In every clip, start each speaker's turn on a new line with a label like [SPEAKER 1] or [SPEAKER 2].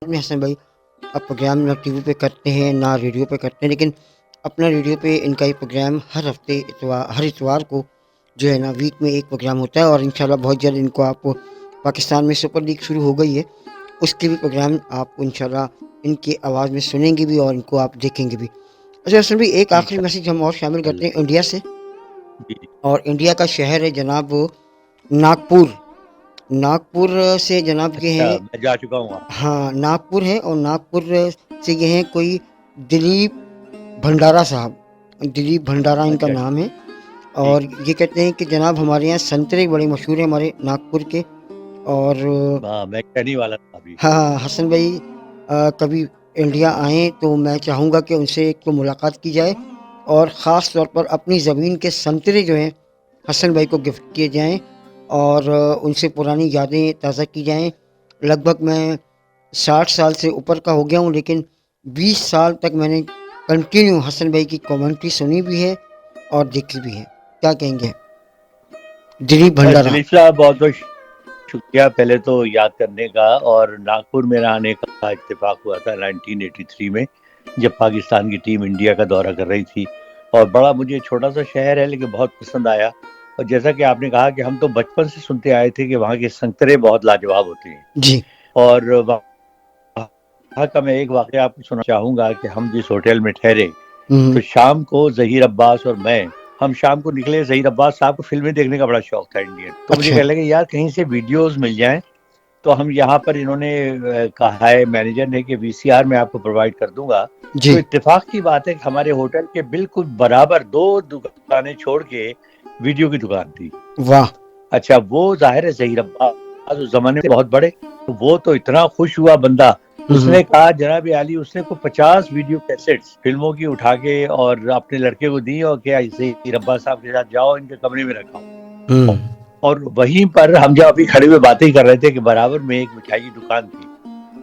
[SPEAKER 1] में हसन भाई, अब प्रोग्राम ना टीवी पे करते हैं ना रेडियो पे करते हैं, लेकिन अपना रेडियो पे इनका ये प्रोग्राम हर इतवार को जो है ना वीक में एक प्रोग्राम होता है, और इंशाल्लाह बहुत जल्द इनको आप पाकिस्तान में सुपर लीग शुरू हो गई है, उसके भी प्रोग्राम आप इंशाल्लाह इनकी आवाज़ में सुनेंगे भी और इनको आप देखेंगे भी। अच्छा हसन भाई, एक
[SPEAKER 2] जी
[SPEAKER 1] आखिरी मैसेज हम और शामिल करते हैं
[SPEAKER 2] इंशाल्लाह।
[SPEAKER 1] इंडिया से,
[SPEAKER 2] जी जी।
[SPEAKER 1] और इंडिया का शहर है जनाब नागपुर। नागपुर से जनाब ये
[SPEAKER 2] अच्छा,
[SPEAKER 1] हैं,
[SPEAKER 2] मैं जा चुका हूँ वहाँ।
[SPEAKER 1] हाँ नागपुर है, और नागपुर से ये हैं कोई दिलीप भंडारा साहब, दिलीप भंडारा इनका
[SPEAKER 2] अच्छा
[SPEAKER 1] नाम है।
[SPEAKER 2] ठीक।
[SPEAKER 1] और ये कहते हैं कि जनाब हमारे यहाँ संतरे बड़े मशहूर हैं हमारे नागपुर के। और
[SPEAKER 2] हाँ, मैं कहने वाला था अभी।
[SPEAKER 1] हाँ हसन भाई, कभी इंडिया आएँ तो मैं चाहूँगा कि उनसे एक तो मुलाकात की जाए, और ख़ास तौर पर अपनी ज़मीन के संतरे जो हैं हसन भाई को गिफ्ट किए जाएँ, और उनसे पुरानी यादें ताज़ा की जाएँ। लगभग मैं 60 साल से ऊपर का हो गया हूँ, लेकिन 20 साल तक मैंने कंटिन्यू हसन भाई की कमेंट्री सुनी भी है और देखी भी है। क्या कहेंगे दिलीप भंडारा?
[SPEAKER 2] दिलीप साहब, बहुत बहुत शुक्रिया पहले तो याद करने का। और नागपुर मेरा आने का इत्तेफाक हुआ था 1983 में, जब पाकिस्तान की टीम इंडिया का दौरा कर रही थी। और बड़ा, मुझे छोटा सा शहर है लेकिन बहुत पसंद आया। और जैसा कि आपने कहा कि हम तो बचपन से सुनते आए थे कि वहाँ के संतरे बहुत लाजवाब होते हैं।
[SPEAKER 1] जी।
[SPEAKER 2] और वहाँ का मैं एक वाकया आपको सुना चाहूँगा कि हम जिस होटल में ठहरे,
[SPEAKER 1] हम्म।
[SPEAKER 2] तो शाम को ज़हीर अब्बास और मैं, हम शाम को निकले। ज़हीर अब्बास साहब को फिल्में देखने का बड़ा शौक था इंडियन, तो मुझे
[SPEAKER 1] अच्छा।
[SPEAKER 2] कहने लगे यार कहीं से वीडियोस मिल जाएं। तो हम यहाँ पर, इन्होंने कहा है मैनेजर ने कि वीसीआर मैं आपको प्रोवाइड कर दूंगा।
[SPEAKER 1] जी।
[SPEAKER 2] तो इत्तेफाक की बात है कि हमारे होटल के बिल्कुल बराबर दो दुकानें छोड़ के वीडियो की दुकान थी।
[SPEAKER 1] वाह।
[SPEAKER 2] अच्छा, वो जाहिर है ज़हीर अब्बास उस जमाने में बहुत बड़े, तो वो तो इतना खुश हुआ बंदा,
[SPEAKER 1] हम्म।
[SPEAKER 2] उसने कहा जनाब आली, उसने को 50 वीडियो कैसेट्स फिल्मों की उठा के और अपने लड़के को दी, और क्या ज़हीर अब्बास साहब के साथ जाओ इनके कमरे में रखा।
[SPEAKER 1] हम्म।
[SPEAKER 2] और वहीं पर हम जब अभी खड़े हुए बातें कर रहे थे कि बराबर में एक मिठाई की दुकान थी,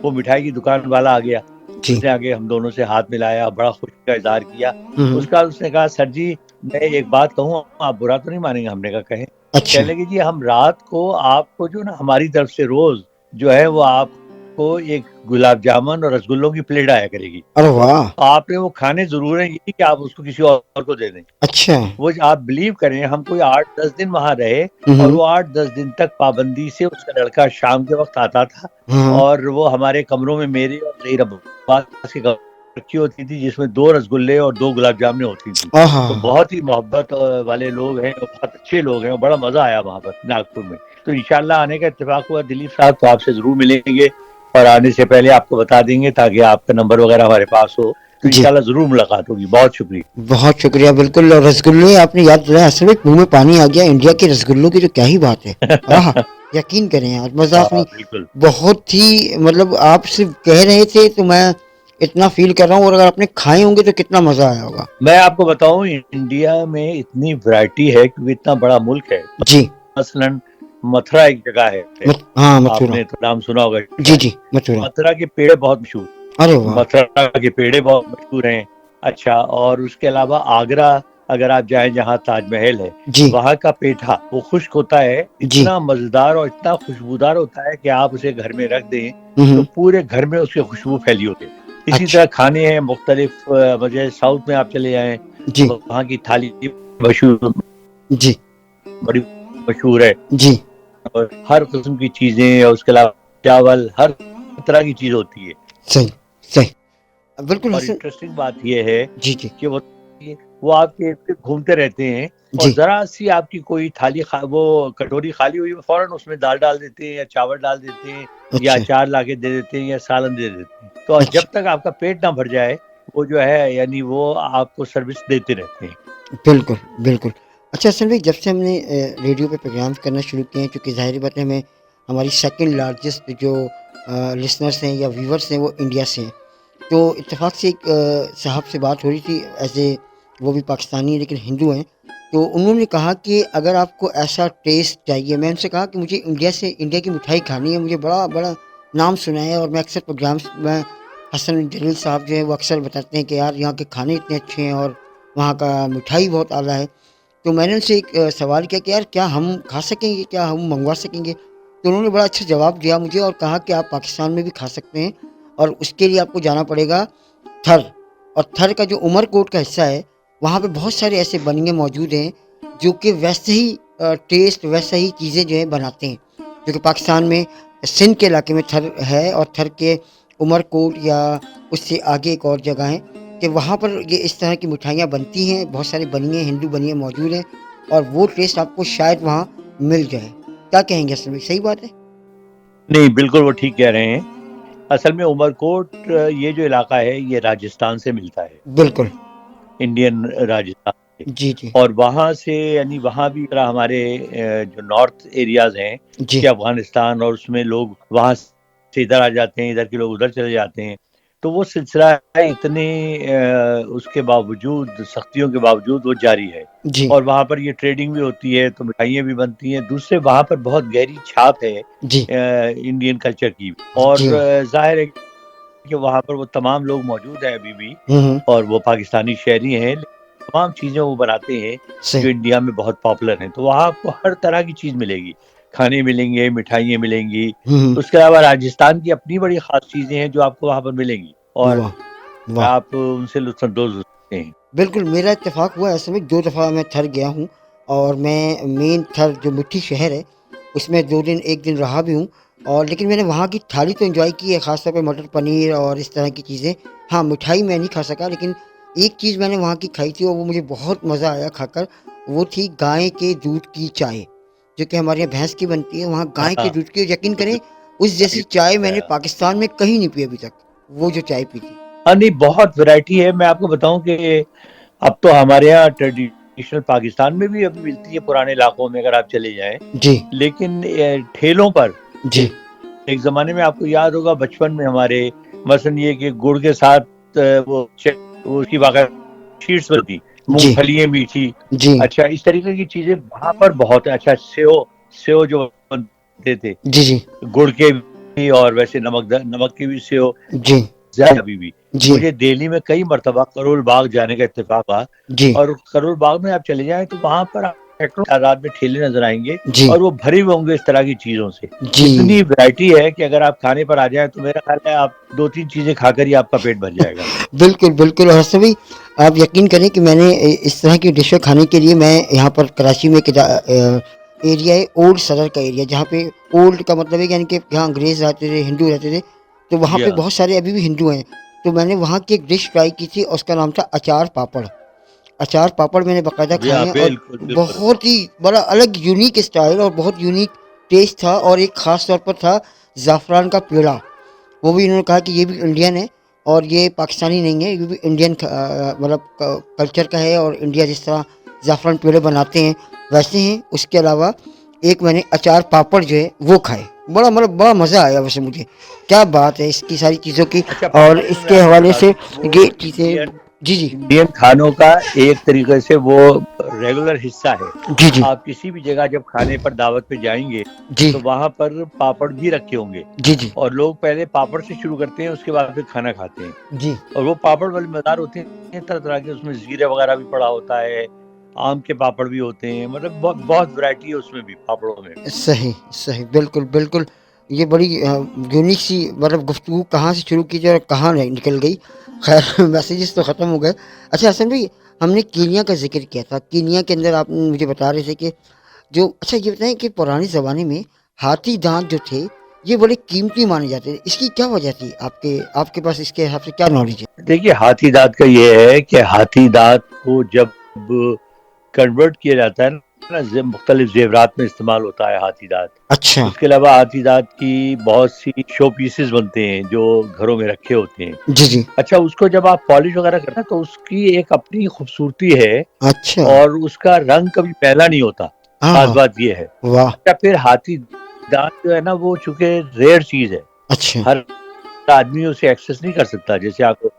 [SPEAKER 2] वो मिठाई की दुकान वाला आ गया।
[SPEAKER 1] जी।
[SPEAKER 2] उसने आगे हम दोनों से हाथ मिलाया, बड़ा खुशी का इजहार किया।
[SPEAKER 1] हम्म।
[SPEAKER 2] उसका उसने कहा सर जी, मैं एक बात कहूँ, आप बुरा तो नहीं मानेंगे? हमने कहा कहें।
[SPEAKER 1] अच्छा।
[SPEAKER 2] कहने लगे जी, हम रात को आपको जो ना हमारी तरफ से रोज जो है वो आपको एक गुलाब जामुन और रसगुल्लों की प्लेट आया करेगी।
[SPEAKER 1] अरे वाह।
[SPEAKER 2] आपने वो खाने जरूर हैं, ये नहीं कि आप उसको किसी और को दे दें।
[SPEAKER 1] अच्छा।
[SPEAKER 2] वो आप बिलीव करें, हम कोई 8-10 दिन वहां रहे, और
[SPEAKER 1] हम्म।
[SPEAKER 2] वो 8-10 दिन तक पाबंदी से उसका लड़का शाम के वक्त आता था,
[SPEAKER 1] हाँ।
[SPEAKER 2] और वो हमारे कमरों में, मेरे और ज़हीर अब्बास के कमरे रखी होती थी, जिसमें 2 रसगुल्ले और 2 गुलाब जामुनें होती थी।
[SPEAKER 1] आहा।
[SPEAKER 2] तो बहुत ही मोहब्बत वाले लोग हैं, और बहुत अच्छे लोग हैं, और बड़ा मजा आया वहां पर नागपुर में। तो इंशाल्लाह आने का इत्तेफाक हुआ दिलीप साहब, तो आपसे जरूर मिलेंगे, और आने से पहले आपको बता देंगे ताकि आपका नंबर वगैरह हमारे पास हो। तो
[SPEAKER 1] जी।
[SPEAKER 2] इंशाल्लाह जरूर मुलाकात होगी। बहुत शुक्रिया।
[SPEAKER 1] बहुत शुक्रिया, बिल्कुल। और रसगुल्ले आपने याद दिलाया, असल में मुंह में पानी आ गया। इंडिया के रसगुल्लों की तो क्या ही बात है। आहा। यकीन करें यार, मजाक
[SPEAKER 2] हाँ
[SPEAKER 1] नहीं।
[SPEAKER 2] बिल्कुल।
[SPEAKER 1] बहुत ही मतलब आप सिर्फ कह रहे थे तो मैं इतना फील कर रहा हूँ, और अगर आपने खाए होंगे तो कितना मजा आया होगा।
[SPEAKER 2] मैं आपको बताऊं, इंडिया में इतनी वैरायटी है क्योंकि इतना बड़ा मुल्क है।
[SPEAKER 1] जी।
[SPEAKER 2] मसलन मथुरा एक जगह है,
[SPEAKER 1] हाँ मथुरा।
[SPEAKER 2] आपने तो नाम सुना होगा
[SPEAKER 1] जी
[SPEAKER 2] शायद।
[SPEAKER 1] जी मथुरा।
[SPEAKER 2] मथुरा के पेड़े बहुत मशहूर,
[SPEAKER 1] अरे वाह।
[SPEAKER 2] मथुरा के पेड़े बहुत मशहूर हैं। अच्छा, और उसके अलावा आगरा अगर आप जाएं, जहाँ ताजमहल है,
[SPEAKER 1] जी।
[SPEAKER 2] वहाँ का पेठा वो खुश्क होता है,
[SPEAKER 1] जी।
[SPEAKER 2] इतना मजेदार और इतना खुशबूदार होता है कि आप उसे घर में रख दें तो
[SPEAKER 1] हम्म।
[SPEAKER 2] पूरे घर में उसकी खुशबू फैली होती है। इसी
[SPEAKER 1] अच्छा।
[SPEAKER 2] तरह खाने हैं मुख्तलिफ, वजह साउथ में आप चले जाएं,
[SPEAKER 1] जी।
[SPEAKER 2] वहाँ की थाली मशहूर,
[SPEAKER 1] जी।
[SPEAKER 2] बड़ी मशहूर है।
[SPEAKER 1] जी।
[SPEAKER 2] और हर किस्म की चीजें, और उसके अलावा चावल, हर तरह की चीज होती है।
[SPEAKER 1] सही। सही। बिल्कुल
[SPEAKER 2] और
[SPEAKER 1] हसन।
[SPEAKER 2] इंटरेस्टिंग बात यह है
[SPEAKER 1] जी जी।
[SPEAKER 2] कि वो आपके इर्द गिर्द घूमते रहते हैं, और
[SPEAKER 1] जी।
[SPEAKER 2] जरा सी आपकी कोई वो कटोरी खाली हुई, वो फौरन उसमें दाल डाल देते हैं, या चावल डाल देते हैं, या
[SPEAKER 1] अच्छा।
[SPEAKER 2] अचार लाके दे देते हैं, या सालन दे देते हैं। तो
[SPEAKER 1] अच्छा।
[SPEAKER 2] जब तक आपका पेट ना भर जाए, वो जो है यानी वो आपको सर्विस देते रहते हैं।
[SPEAKER 1] बिल्कुल। बिल्कुल। अच्छा असल में जब से हमने रेडियो पे प्रोग्राम करना शुरू किए हैं, क्योंकि ज़ाहिर बात है हमें हमारी सेकंड लार्जेस्ट जो लिसनर्स हैं या व्यूवर्स हैं वो इंडिया से हैं। तो इत्तेफाक से एक साहब से बात हो रही थी, ऐसे वो भी पाकिस्तानी हैं लेकिन हिंदू हैं। तो उन्होंने कहा कि अगर आपको ऐसा टेस्ट चाहिए, मैं उनसे कहा कि मुझे इंडिया की मिठाई खानी है, मुझे बड़ा बड़ा नाम सुना है, और मैं अक्सर प्रोग्राम्स में हसन जलील साहब जो है वो अक्सर बताते हैं कि यार यहाँ के खाने इतने अच्छे हैं और वहाँ का मिठाई बहुत आला है। तो मैंने उनसे एक सवाल किया कि यार क्या हम खा सकेंगे, क्या हम मंगवा सकेंगे? तो उन्होंने बड़ा अच्छा जवाब दिया मुझे और कहा कि आप पाकिस्तान में भी खा सकते हैं, और उसके लिए आपको जाना पड़ेगा थर। और थर का जो उमरकोट का हिस्सा है, वहाँ पे बहुत सारे ऐसे बनिए मौजूद हैं जो कि वैसे ही टेस्ट, वैसे ही चीज़ें जो है बनाते हैं, जो कि पाकिस्तान में सिंध के इलाके में थर है। और थर के उमरकोट या उससे आगे एक और जगह है कि वहाँ पर ये इस तरह की मिठाइयाँ बनती हैं, बहुत सारे बनिए, हिंदू बनिए मौजूद हैं, और वो टेस्ट आपको शायद वहाँ मिल जाए। क्या कहेंगे असल में, सही बात है?
[SPEAKER 2] नहीं, बिल्कुल वो ठीक कह रहे हैं। असल में उमरकोट ये जो इलाका है ये राजस्थान से मिलता है,
[SPEAKER 1] बिल्कुल।
[SPEAKER 2] इंडियन राजस्थान से।
[SPEAKER 1] जी, जी।
[SPEAKER 2] और वहाँ से यानी वहाँ भी तरह हमारे जो नॉर्थ एरियाज हैं
[SPEAKER 1] जी।
[SPEAKER 2] कि अफगानिस्तान, और उसमें लोग वहाँ से इधर आ जाते हैं, इधर के लोग उधर चले जाते हैं। तो वो सिलसिला है इतने उसके बावजूद, सख्तियों के बावजूद वो जारी है।
[SPEAKER 1] जी।
[SPEAKER 2] और वहाँ पर ये ट्रेडिंग भी होती है, तो मिठाइयाँ भी बनती हैं। दूसरे वहाँ पर बहुत गहरी छाप है
[SPEAKER 1] जी।
[SPEAKER 2] इंडियन कल्चर की। और
[SPEAKER 1] जी।
[SPEAKER 2] ज़ाहिर है कि वहाँ पर वो तमाम लोग मौजूद हैं अभी भी,
[SPEAKER 1] हुँ, हुँ।
[SPEAKER 2] और वो पाकिस्तानी शहरी हैं, लेकिन तमाम चीज़ें वो बनाते हैं
[SPEAKER 1] सही।
[SPEAKER 2] जो इंडिया में बहुत पॉपुलर हैं। तो वहाँ आपको हर तरह की चीज़ मिलेगी, खाने मिलेंगे, मिठाइयाँ मिलेंगी।
[SPEAKER 1] हुँ, हुँ।
[SPEAKER 2] उसके अलावा राजस्थान की अपनी बड़ी ख़ास चीज़ें हैं जो आपको वहाँ पर मिलेंगी, और
[SPEAKER 1] वाह! वाह!
[SPEAKER 2] आप उनसे लुत्फ़अंदोज़ हो सकते हैं।
[SPEAKER 1] बिल्कुल, मेरा इत्तेफ़ाक हुआ ऐसे में 2 दफ़ा मैं थर गया हूँ, और मैं मेन थर जो मिट्टी शहर है, उसमें 2 दिन 1 दिन रहा भी हूँ। और लेकिन मैंने वहाँ की थाली तो एन्जॉय की है, ख़ास तौर पे मटर पनीर और इस तरह की चीज़ें। हाँ, मिठाई मैं नहीं खा सका, लेकिन एक चीज़ मैंने वहाँ की खाई थी और वो मुझे बहुत मज़ा आया खाकर, वो थी गाय के दूध की चाय, जो कि हमारे यहाँ भैंस की बनती है, वहाँ
[SPEAKER 2] हाँ,
[SPEAKER 1] गाय के
[SPEAKER 2] हाँ,
[SPEAKER 1] दूध की, यकीन करें,
[SPEAKER 2] बिल्कुल
[SPEAKER 1] उस जैसी
[SPEAKER 2] सही
[SPEAKER 1] चाय मैंने
[SPEAKER 2] बताया।
[SPEAKER 1] पाकिस्तान में कहीं नहीं पी अभी तक, वो जो चाय पी थी।
[SPEAKER 2] हाँ, नहीं, बहुत वैरायटी है। मैं आपको बताऊँ कि अब तो हमारे यहाँ ट्रेडिशनल पाकिस्तान में भी अभी मिलती है, पुराने इलाकों में अगर आप चले जाएँ।
[SPEAKER 1] जी।
[SPEAKER 2] लेकिन ठेलों पर
[SPEAKER 1] जी।
[SPEAKER 2] एक ज़माने में आपको याद होगा बचपन में हमारे, मसलन ये कि गुड़ के साथ वो उसकी बाकायदा शीट्स बनती,
[SPEAKER 1] जी।
[SPEAKER 2] मूँगफलियाँ मीठी।
[SPEAKER 1] जी।
[SPEAKER 2] अच्छा, इस तरीके की चीज़ें वहाँ पर बहुत है। अच्छा, सेव सेव जो बनते थे,
[SPEAKER 1] जी। जी।
[SPEAKER 2] गुड़ के भी और वैसे नमक के भी सेव
[SPEAKER 1] जी।
[SPEAKER 2] ज़्यादा अभी भी।
[SPEAKER 1] जी।
[SPEAKER 2] मुझे दिल्ली में कई मर्तबा करोल बाग जाने का इत्तेफ़ाक हुआ,
[SPEAKER 1] जी।
[SPEAKER 2] और करोल बाग में आप चले जाएँ तो वहाँ पर आपको सैकड़ों तादाद में ठेले नज़र आएँगे,
[SPEAKER 1] जी।
[SPEAKER 2] और वो भरे हुए होंगे इस तरह की चीज़ों से।
[SPEAKER 1] जी।
[SPEAKER 2] इतनी वैरायटी है कि अगर आप खाने पर आ जाएँ तो मेरा ख़्याल है आप 2-3 चीज़ें खाकर ही आपका पेट भर जाएगा।
[SPEAKER 1] बिल्कुल, बिल्कुल। और सभी आप यकीन करें कि मैंने इस तरह की डिशें खाने के लिए मैं यहाँ पर कराची में एक एरिया है ओल्ड सदर का एरिया, जहाँ पे ओल्ड का मतलब है कि यानी कि जहाँ अंग्रेज़ रहते थे, हिंदू रहते थे, तो वहाँ
[SPEAKER 2] जी
[SPEAKER 1] पे
[SPEAKER 2] हाँ।
[SPEAKER 1] बहुत सारे अभी भी हिंदू हैं। तो मैंने वहाँ की एक डिश ट्राई की थी और उसका नाम था अचार पापड़। अचार पापड़ मैंने बाकायदा
[SPEAKER 2] जी
[SPEAKER 1] खाए
[SPEAKER 2] हाँ,
[SPEAKER 1] हैं, और
[SPEAKER 2] बिल्कुल, बिल्कुल।
[SPEAKER 1] बहुत ही बड़ा अलग यूनिक स्टाइल और बहुत यूनिक टेस्ट था। और एक ख़ास तौर पर था ज़ाफ़रान का पेड़ा, वो भी इन्होंने कहा कि ये भी इंडियन है और ये पाकिस्तानी नहीं है, ये भी इंडियन मतलब कल्चर का है, और इंडिया जिस तरह ज़ाफ़रान पेड़े बनाते हैं वैसे हैं। उसके अलावा एक मैंने अचार पापड़ जो है वो खाए, बड़ा मतलब बड़ा मज़ा आया वैसे मुझे। क्या बात है इसकी सारी चीज़ों की।
[SPEAKER 2] अच्छा,
[SPEAKER 1] और
[SPEAKER 2] पापड़ तो मैं
[SPEAKER 1] इसके
[SPEAKER 2] आपको
[SPEAKER 1] हवाले
[SPEAKER 2] बता
[SPEAKER 1] से
[SPEAKER 2] दूँ
[SPEAKER 1] ये
[SPEAKER 2] वो
[SPEAKER 1] चीज़ें। जी। जी।
[SPEAKER 2] इंडियन खानों का एक तरीके से वो रेगुलर हिस्सा है।
[SPEAKER 1] जी। जी।
[SPEAKER 2] आप किसी भी जगह जब खाने पर दावत पे जाएँगे,
[SPEAKER 1] जी।
[SPEAKER 2] तो वहाँ पर पापड़ भी रखे होंगे,
[SPEAKER 1] जी। जी।
[SPEAKER 2] और लोग पहले पापड़ से शुरू करते हैं, उसके बाद फिर खाना खाते हैं।
[SPEAKER 1] जी।
[SPEAKER 2] और वो पापड़ बड़े मज़ेदार होते हैं, तरह-तरह के, उसमें ज़ीरे वगैरह भी पड़ा होता है, आम के पापड़ भी होते हैं, मतलब बहुत बहुत वैरायटी है उसमें भी, पापड़ों में भी।
[SPEAKER 1] सही, सही। बिल्कुल, बिल्कुल। ये बड़ी यूनिक सी मतलब गुफ्तगू कहाँ से शुरू की जाए और कहाँ नहीं निकल गई। ख़ैर मैसेजेस तो ख़त्म हो गए। अच्छा हसन भाई, हमने कीनिया का ज़िक्र किया था। कीनिया के अंदर आप मुझे बता रहे थे कि जो अच्छा ये बताएँ कि पुराने ज़माने में हाथी दाँत जो थे, ये बड़े कीमती माने जाते थे। इसकी क्या वजह थी? आपके आपके पास इसके हिसाब से क्या नॉलेज है?
[SPEAKER 2] देखिए, हाथी दाँत का ये है कि हाथी दाँत को जब कन्वर्ट किया जाता है ना, मुख्तलिफ जेवरात में इस्तेमाल होता है हाथी दाँत।
[SPEAKER 1] अच्छा।
[SPEAKER 2] उसके अलावा हाथी दाँत की बहुत सी शो पीसेस बनते हैं जो घरों में रखे होते हैं।
[SPEAKER 1] जी। जी।
[SPEAKER 2] अच्छा, उसको जब आप पॉलिश वगैरह करते हैं तो उसकी एक अपनी खूबसूरती है,
[SPEAKER 1] अच्छा।
[SPEAKER 2] और उसका रंग कभी मैला नहीं होता,
[SPEAKER 1] हाँ,
[SPEAKER 2] ख़ास
[SPEAKER 1] हाँ।
[SPEAKER 2] बात ये है।
[SPEAKER 1] वाह!
[SPEAKER 2] अच्छा, फिर हाथी दाँत जो है ना वो चूँकि रेयर चीज़ है,
[SPEAKER 1] अच्छा।
[SPEAKER 2] हर आदमी उसे एक्सेस नहीं कर सकता। जैसे आपको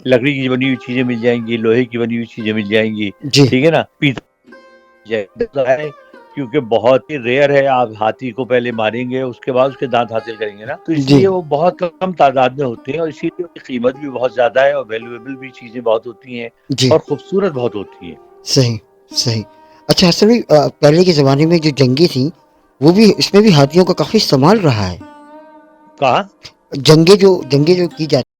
[SPEAKER 2] लकड़ी की बनी हुई चीज़ें मिल जाएँगी, लोहे की बनी हुई चीज़ें मिल जाएँगी,
[SPEAKER 1] जी।
[SPEAKER 2] ठीक है ना? पीतल है, क्योंकि बहुत ही रेयर है, आप हाथी को पहले मारेंगे, उसके बाद उसके दाँत हासिल करेंगे ना, तो
[SPEAKER 1] जी।
[SPEAKER 2] इसलिए वो बहुत कम तादाद में होते हैं, और इसीलिए उनकी कीमत भी बहुत ज़्यादा है, और वैल्यूएबल भी चीज़ें बहुत होती हैं,
[SPEAKER 1] जी।
[SPEAKER 2] और खूबसूरत बहुत होती हैं।
[SPEAKER 1] सही, सही। अच्छा असल में पहले के ज़माने में जो जंगें थीं, वो भी इसमें भी हाथियों का काफ़ी इस्तेमाल रहा है।
[SPEAKER 2] कहाँ?
[SPEAKER 1] जंगें जो की जाती